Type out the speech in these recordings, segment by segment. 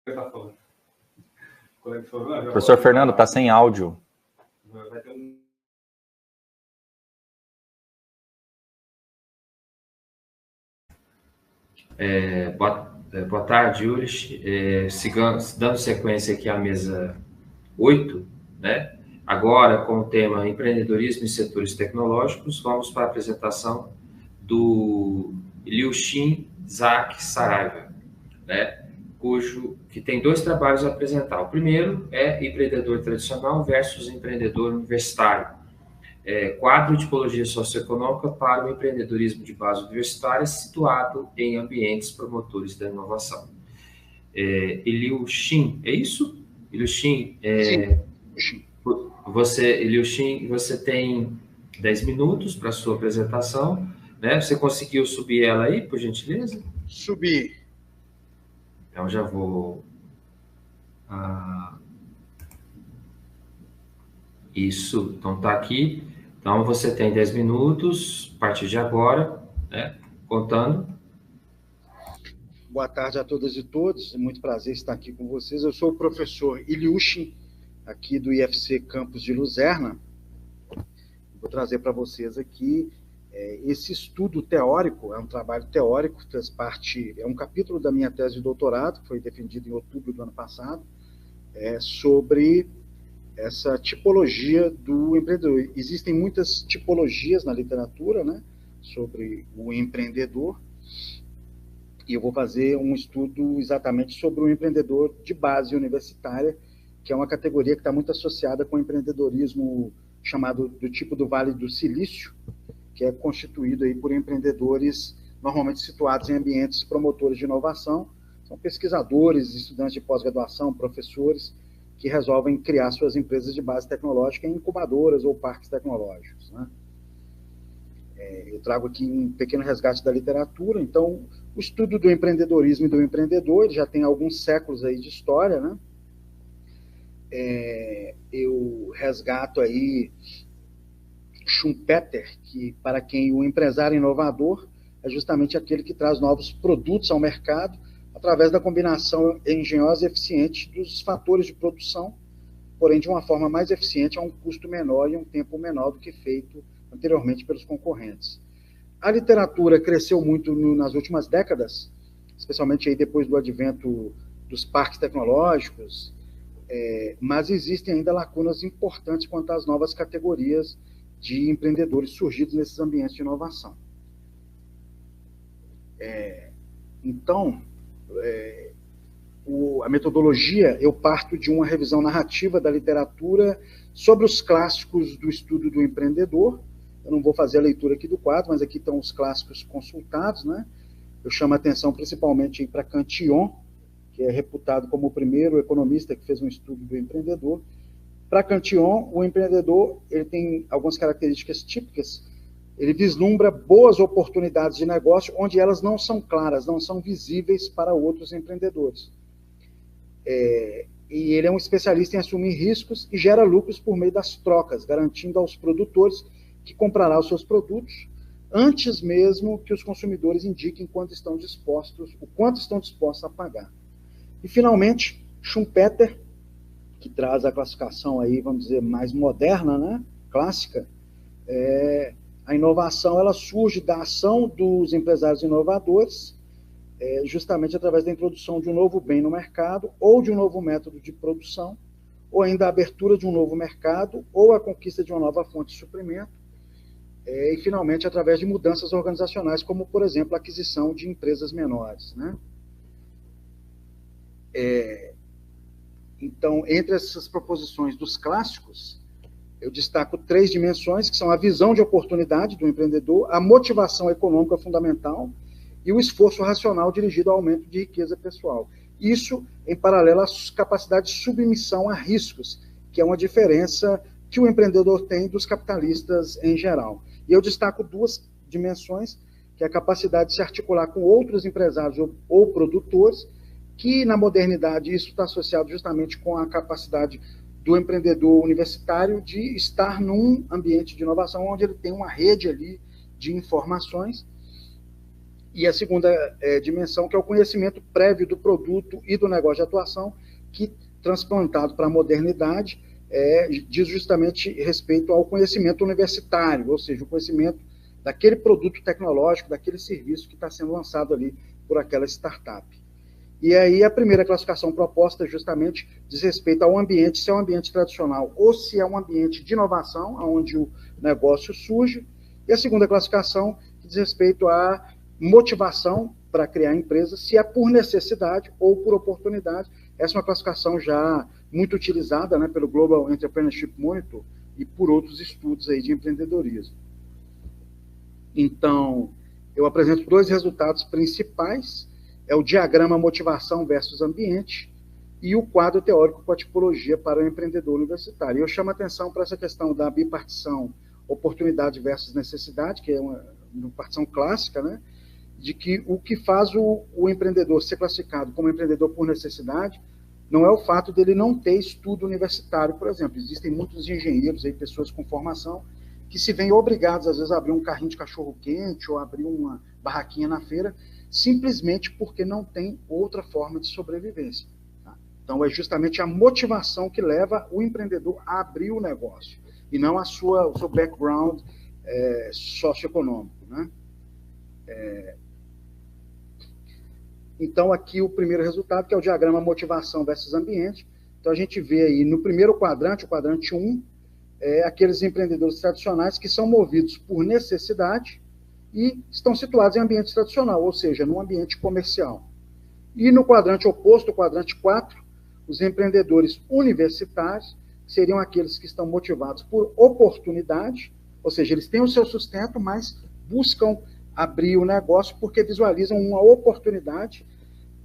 Tá falando. Professor Fernando, está sem áudio. Vai ter um... Boa tarde, Yuri. Dando sequência aqui à mesa 8, né? Agora, com o tema empreendedorismo em setores tecnológicos, vamos para a apresentação do Liu-Xin Zhak Saraiva, né? Que tem 2 trabalhos a apresentar. O primeiro é empreendedor tradicional versus empreendedor universitário. Quadro de tipologia socioeconômica para o empreendedorismo de base universitária situado em ambientes promotores da inovação. Liu-Xin, é isso? Liu-Xin, você tem 10 minutos para a sua apresentação, né? Você conseguiu subir ela aí, por gentileza? Subi. Então, já vou... Isso, então está aqui. Então, você tem 10 minutos, a partir de agora, né? Contando. Boa tarde a todas e todos, é muito prazer estar aqui com vocês. Eu sou o professor Liu-Xin, aqui do IFC Campus de Luzerna. Vou trazer para vocês aqui esse estudo teórico, é um trabalho teórico, faz parte, é um capítulo da minha tese de doutorado, que foi defendido em outubro do ano passado, sobre essa tipologia do empreendedor. Existem muitas tipologias na literatura, né, sobre o empreendedor, e eu vou fazer um estudo exatamente sobre o empreendedor de base universitária, que é uma categoria que está muito associada com o empreendedorismo chamado do tipo do Vale do Silício, que é constituído aí por empreendedores normalmente situados em ambientes promotores de inovação, são pesquisadores, estudantes de pós-graduação, professores, que resolvem criar suas empresas de base tecnológica em incubadoras ou parques tecnológicos, né? Eu trago aqui um pequeno resgate da literatura. Então, o estudo do empreendedorismo e do empreendedor, ele já tem alguns séculos aí de história, né? Eu resgato aí Schumpeter, que para quem o empresário inovador é justamente aquele que traz novos produtos ao mercado através da combinação engenhosa e eficiente dos fatores de produção, porém de uma forma mais eficiente a um custo menor e um tempo menor do que feito anteriormente pelos concorrentes. A literatura cresceu muito nas últimas décadas, especialmente aí depois do advento dos parques tecnológicos, mas existem ainda lacunas importantes quanto às novas categorias de empreendedores surgidos nesses ambientes de inovação. Então, a metodologia, eu parto de uma revisão narrativa da literatura sobre os clássicos do estudo do empreendedor. Eu não vou fazer a leitura aqui do quadro, mas aqui estão os clássicos consultados, né? Eu chamo a atenção principalmente para Cantillon, que é reputado como o primeiro economista que fez um estudo do empreendedor. Para Cantillon, o empreendedor ele tem algumas características típicas. Ele vislumbra boas oportunidades de negócio onde elas não são claras, não são visíveis para outros empreendedores. E ele é um especialista em assumir riscos e gera lucros por meio das trocas, garantindo aos produtores que comprará os seus produtos antes mesmo que os consumidores indiquem o quanto estão dispostos a pagar. E, finalmente, Schumpeter, que traz a classificação aí, vamos dizer, mais moderna, né, clássica, a inovação ela surge da ação dos empresários inovadores, justamente através da introdução de um novo bem no mercado, ou de um novo método de produção, ou ainda a abertura de um novo mercado, ou a conquista de uma nova fonte de suprimento, e, finalmente, através de mudanças organizacionais, como, por exemplo, a aquisição de empresas menores, né? Então, entre essas proposições dos clássicos, eu destaco 3 dimensões, que são a visão de oportunidade do empreendedor, a motivação econômica fundamental e o esforço racional dirigido ao aumento de riqueza pessoal. Isso em paralelo à capacidade de submissão a riscos, que é uma diferença que o empreendedor tem dos capitalistas em geral. E eu destaco 2 dimensões, que é a capacidade de se articular com outros empresários ou produtores, que na modernidade isso está associado justamente com a capacidade do empreendedor universitário de estar num ambiente de inovação onde ele tem uma rede ali de informações. E a segunda dimensão, que é o conhecimento prévio do produto e do negócio de atuação, que, transplantado para a modernidade, diz justamente respeito ao conhecimento universitário, ou seja, o conhecimento daquele produto tecnológico, daquele serviço que está sendo lançado ali por aquela startup. E aí a primeira classificação proposta justamente diz respeito ao ambiente, se é um ambiente tradicional ou se é um ambiente de inovação, onde o negócio surge. E a segunda classificação que diz respeito à motivação para criar empresa, se é por necessidade ou por oportunidade. Essa é uma classificação já muito utilizada, né, pelo Global Entrepreneurship Monitor e por outros estudos aí de empreendedorismo. Então, eu apresento dois resultados principais, é o diagrama motivação versus ambiente e o quadro teórico com a tipologia para o empreendedor universitário. Eu chamo a atenção para essa questão da bipartição oportunidade versus necessidade, que é uma partição clássica, né, de que o que faz o empreendedor ser classificado como empreendedor por necessidade não é o fato dele não ter estudo universitário, por exemplo. Existem muitos engenheiros, aí, pessoas com formação, que se veem obrigados, às vezes, a abrir um carrinho de cachorro-quente ou abrir uma barraquinha na feira, simplesmente porque não tem outra forma de sobrevivência. Tá? Então, é justamente a motivação que leva o empreendedor a abrir o negócio, e não o seu background socioeconômico. Né? Então, aqui o primeiro resultado, que é o diagrama motivação versus ambiente. Então, a gente vê aí no primeiro quadrante, o quadrante 1, aqueles empreendedores tradicionais que são movidos por necessidade e estão situados em ambiente tradicional, ou seja, num ambiente comercial. E no quadrante oposto, o quadrante 4, os empreendedores universitários, seriam aqueles que estão motivados por oportunidade, ou seja, eles têm o seu sustento, mas buscam abrir o negócio porque visualizam uma oportunidade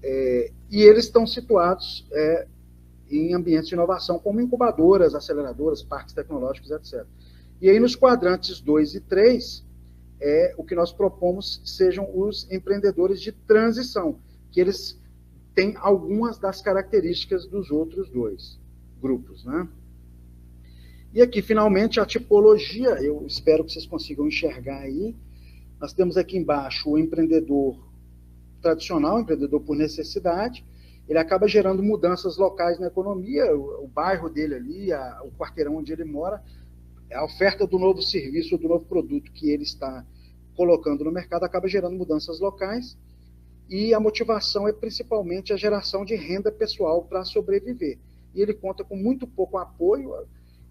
e eles estão situados em ambientes de inovação, como incubadoras, aceleradoras, parques tecnológicos, etc. E aí, nos quadrantes 2 e 3, o que nós propomos sejam os empreendedores de transição, que eles têm algumas das características dos outros dois grupos. Né? E aqui, finalmente, a tipologia, eu espero que vocês consigam enxergar aí. Nós temos aqui embaixo o empreendedor tradicional, empreendedor por necessidade. Ele acaba gerando mudanças locais na economia, o bairro dele ali, o quarteirão onde ele mora, a oferta do novo serviço, do novo produto que ele está colocando no mercado acaba gerando mudanças locais, e a motivação é principalmente a geração de renda pessoal para sobreviver. E ele conta com muito pouco apoio,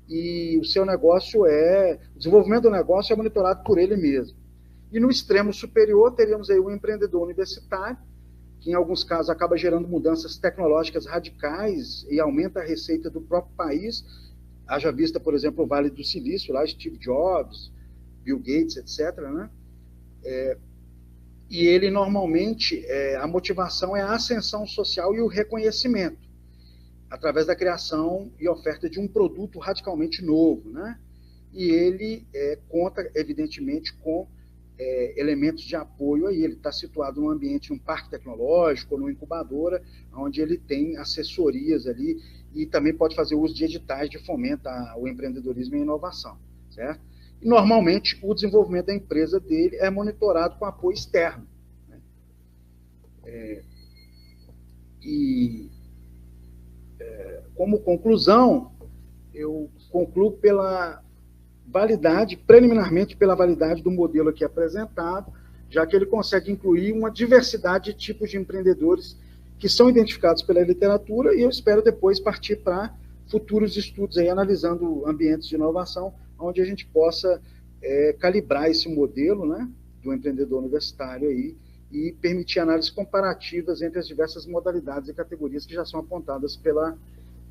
e o seu negócio o desenvolvimento do negócio é monitorado por ele mesmo. E no extremo superior, teríamos aí o empreendedor universitário, que em alguns casos acaba gerando mudanças tecnológicas radicais e aumenta a receita do próprio país. Haja vista, por exemplo, o Vale do Silício, lá Steve Jobs, Bill Gates, etc. Né? E ele, normalmente, a motivação é a ascensão social e o reconhecimento, através da criação e oferta de um produto radicalmente novo. Né? E ele conta, evidentemente, com elementos de apoio aí. Ele está situado num ambiente, num parque tecnológico, numa incubadora, onde ele tem assessorias ali e também pode fazer uso de editais de fomento ao empreendedorismo e inovação, certo? E, normalmente, o desenvolvimento da empresa dele é monitorado com apoio externo. Né? Como conclusão, eu concluo preliminarmente pela validade do modelo aqui apresentado, já que ele consegue incluir uma diversidade de tipos de empreendedores que são identificados pela literatura, e eu espero depois partir para futuros estudos aí, analisando ambientes de inovação, onde a gente possa calibrar esse modelo, né, do empreendedor universitário aí, e permitir análises comparativas entre as diversas modalidades e categorias que já são apontadas pela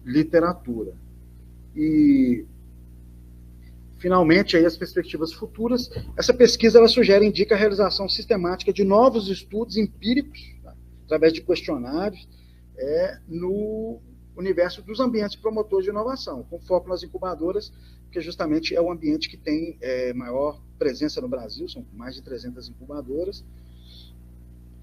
literatura. E finalmente, aí, as perspectivas futuras. Essa pesquisa ela sugere e indica a realização sistemática de novos estudos empíricos, tá, através de questionários, no universo dos ambientes promotores de inovação, com foco nas incubadoras, que justamente é o ambiente que tem maior presença no Brasil, são mais de 300 incubadoras,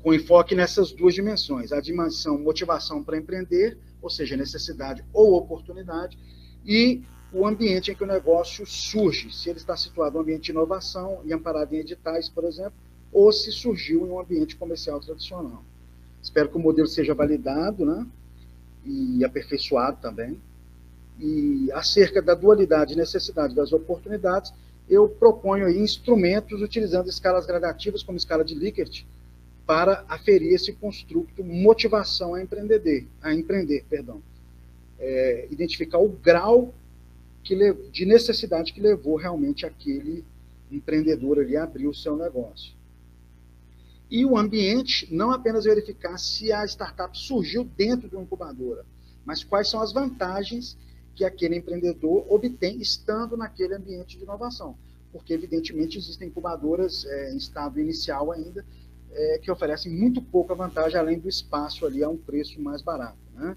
com enfoque nessas duas dimensões, a dimensão motivação para empreender, ou seja, necessidade ou oportunidade, e o ambiente em que o negócio surge, se ele está situado no ambiente de inovação e amparado em editais, por exemplo, ou se surgiu em um ambiente comercial tradicional. Espero que o modelo seja validado, né, e aperfeiçoado também. E acerca da dualidade e necessidade das oportunidades, eu proponho aí instrumentos utilizando escalas gradativas, como escala de Likert, para aferir esse construto motivação a empreender, identificar o grau de necessidade que levou realmente aquele empreendedor ali a abrir o seu negócio. E o ambiente, não apenas verificar se a startup surgiu dentro de uma incubadora, mas quais são as vantagens que aquele empreendedor obtém estando naquele ambiente de inovação. Porque, evidentemente, existem incubadoras em estado inicial ainda, que oferecem muito pouca vantagem, além do espaço ali a um preço mais barato, né?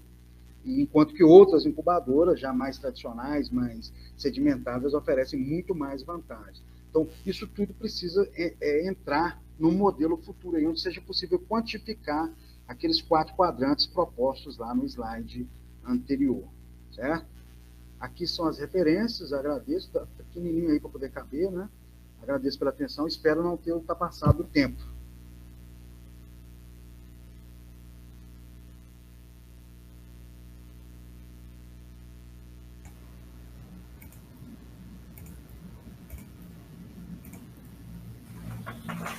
E, enquanto que outras incubadoras, já mais tradicionais, mais sedimentadas, oferecem muito mais vantagem. Então, isso tudo precisa entrar num modelo futuro, aí, onde seja possível quantificar aqueles 4 quadrantes propostos lá no slide anterior, certo? Aqui são as referências, agradeço, está pequenininho aí para poder caber, né? Agradeço pela atenção, espero não ter ultrapassado o tempo.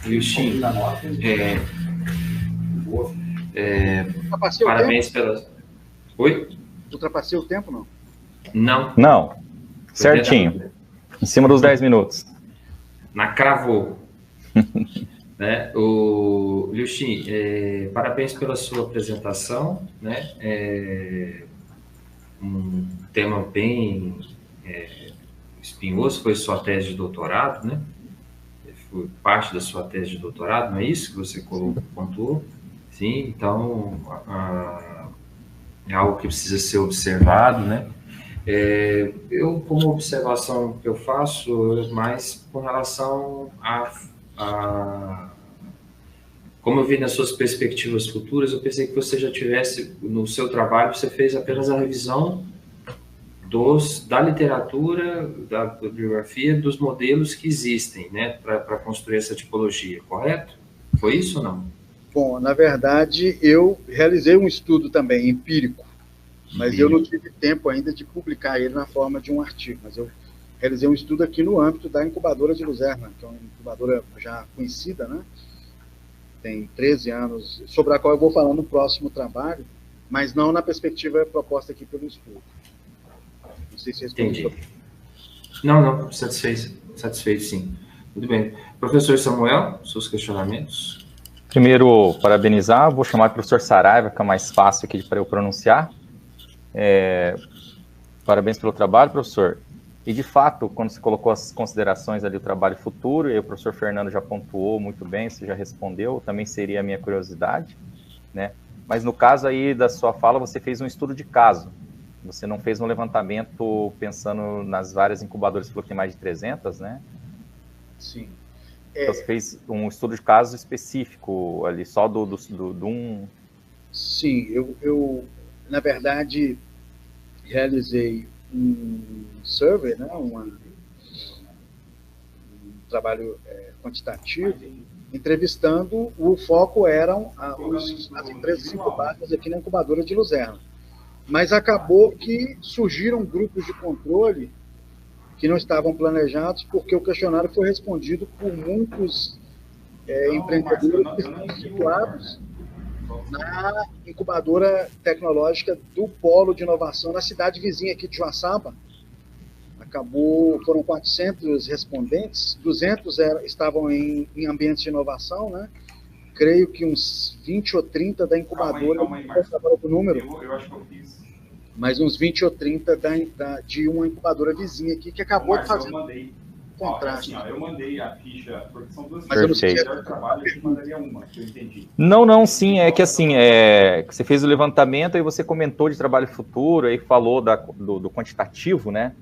Wilson, parabéns pela... Oi? Ultrapassei o tempo, não? Não. Não. Certinho. Em cima dos 10 minutos. Na cravou. Né? O Liuxin, parabéns pela sua apresentação, né? Um tema bem espinhoso, foi sua tese de doutorado, né? Foi parte da sua tese de doutorado, não é isso que você pontuou? Sim, então é algo que precisa ser observado, né? Eu, como observação que eu faço, mais com relação como eu vi nas suas perspectivas futuras, eu pensei que você já tivesse, no seu trabalho, você fez apenas a revisão da literatura, da bibliografia, dos modelos que existem, né, para construir essa tipologia, correto? Foi isso ou não? Bom, na verdade, eu realizei um estudo também empírico, mas eu não tive tempo ainda de publicar ele na forma de um artigo, mas eu realizei um estudo aqui no âmbito da incubadora de Luzerna, que é uma incubadora já conhecida, né? Tem 13 anos, sobre a qual eu vou falar no próximo trabalho, mas não na perspectiva proposta aqui pelo estudo. Não sei se entendi. Não, satisfeito sim. Muito bem. Professor Samuel, seus questionamentos? Primeiro, parabenizar, vou chamar o professor Saraiva, que é mais fácil aqui para eu pronunciar. Parabéns pelo trabalho, professor. E, de fato, quando você colocou as considerações ali do trabalho futuro, e o professor Fernando já pontuou muito bem, você já respondeu, também seria a minha curiosidade, né? Mas, no caso aí da sua fala, você fez um estudo de caso. Você não fez um levantamento pensando nas várias incubadoras, você falou que tem mais de 300, né? Sim. Então, você fez um estudo de caso específico ali, só do um... Sim, eu na verdade, realizei um survey, né, um trabalho quantitativo, entrevistando, o foco eram as empresas incubadas aqui na incubadora de Luzerna. Mas acabou que surgiram grupos de controle que não estavam planejados, porque o questionário foi respondido por muitos empreendedores que estão situados na incubadora tecnológica do Polo de Inovação, na cidade vizinha aqui de Joaçaba. Foram 400 respondentes, 200 estavam em ambientes de inovação, né? Creio que uns 20 ou 30 da incubadora, calma aí, agora do número, eu acho que eu fiz. mas uns 20 ou 30 de uma incubadora vizinha aqui, que acabou de fazer contraste. Eu mandei a ficha, porque são duas Mas eu não sei fichas de trabalho, eu mandaria uma, que eu entendi. Não, sim, é que assim, você fez o levantamento e você comentou de trabalho futuro, aí falou do quantitativo, né,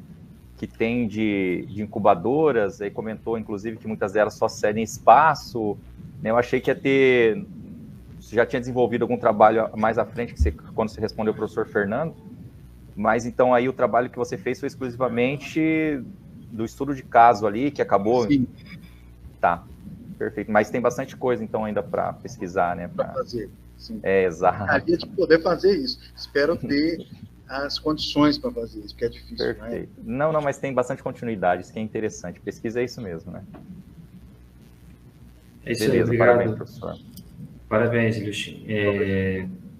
que tem de incubadoras, aí comentou, inclusive, que muitas delas só cedem espaço, né, eu achei que ia ter, você já tinha desenvolvido algum trabalho mais à frente, quando você respondeu ao professor Fernando, mas então aí o trabalho que você fez foi exclusivamente do estudo de caso ali, que acabou... Sim. Tá. perfeito. Mas tem bastante coisa, então, ainda para pesquisar, né? Para fazer. Sim. Exato. Gostaria de poder fazer isso. Espero ter as condições para fazer isso, porque é difícil. Perfeito. Não, mas tem bastante continuidade, isso que é interessante. Pesquisa é isso mesmo, né? É isso. Beleza, aí, obrigado. parabéns, professor. Parabéns, Ilushin,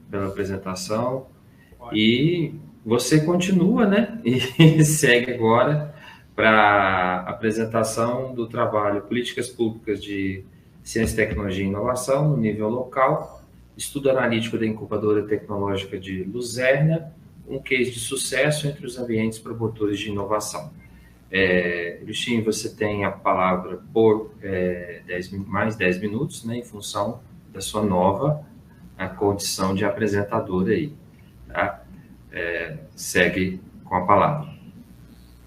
pela apresentação. E você continua, né? E segue agora para a apresentação do trabalho Políticas Públicas de Ciência, Tecnologia e Inovação no nível local, estudo analítico da incubadora tecnológica de Luzerna, um case de sucesso entre os ambientes promotores de inovação. Ilushin, você tem a palavra por mais 10 minutos, né, em função da sua nova condição de apresentador aí. Tá? Segue com a palavra.